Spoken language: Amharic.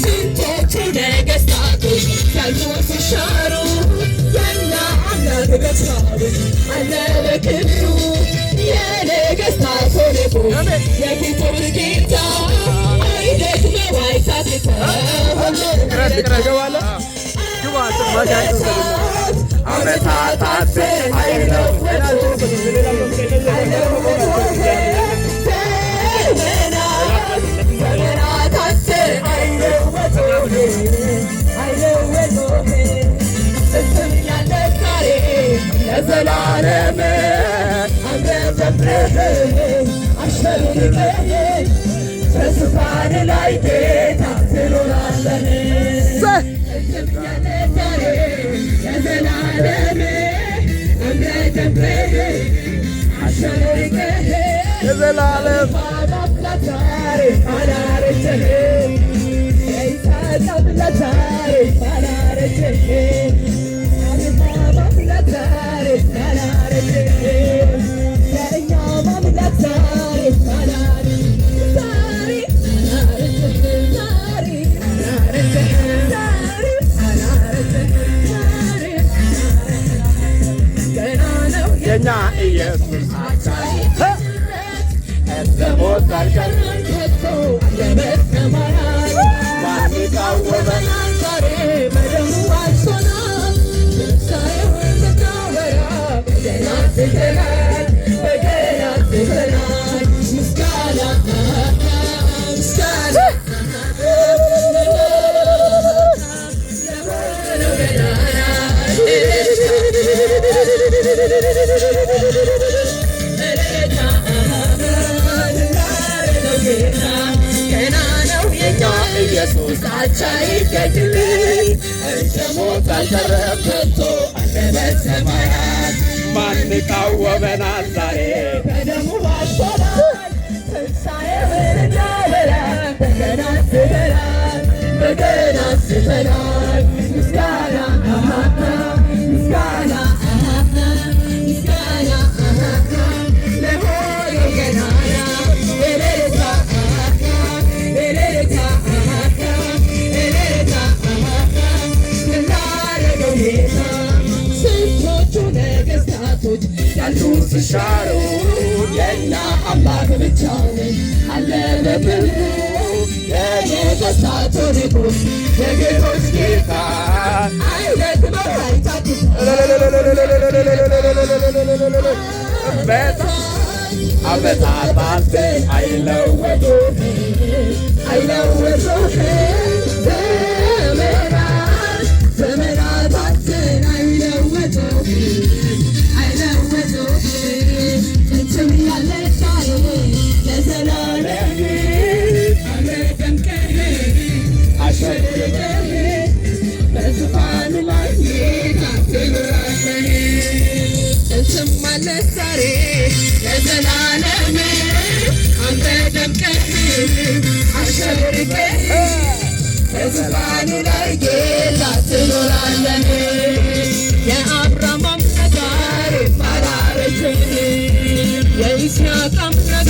ስንቶቹ ነገሥታቶች ሲያልፉ ሲሻሩ የእኛ አምላክ በክብሩ አለ በክብሩ የነገሥታት ንጉሥ የጌቶች ጌታ አይደክመው አይታክተው ዓመታት ለዘላለም በዙፋን ላይ ጌታ ትኖራለህ የዘላለም የኛ ኢየሱስ ሞት አልቀረም ከቶ ለመሰማራት ማን ይቃወመናል? ዛሬ በደሙ ዋጅቶናል። ትንሣኤውን ልናወራ በገና አንስተናል፣ በገና አንስተናል። ምስጋና ምስጋና ለሆነው ገናና ኢየሱስ አቻ ይገኝልኝ እንደ ሞት አልቀረም ከቶ አለ በሰማያት ማን ይቃወመናል? ዛሬ በደሙ ዋጅቶናል። ትንሣኤውን እናወራ በገና አንስተናል፣ በገና አንስተናል። ምስጋና ምስጋና ምስጋና ለሆነው ገናና ነገሥታቶች ያሉ ሲሻሩ የእኛ አምላክ ብቻውን አለ በክብሩ የነገሥታት ንጉሥ የጌቶች ጌታ አይደክመው አይታክተው ዓመታትን አይለወጡም ዘመናትን አይለወጡም እንትም ያለ ዛሬ ለዘላለም ደምቀህ አሸብርቀህ በዙፋኑ ላይ ጌታ ትኖራለህ። እንትም ያለ ዛሬ ለዘላለም አንተ ደምቀህ አሸብርቀህ በዙፋኑ ላይ ጌታ ትኖራለህ። የአብርሃም አምላክ የይስሐቅ አምላክ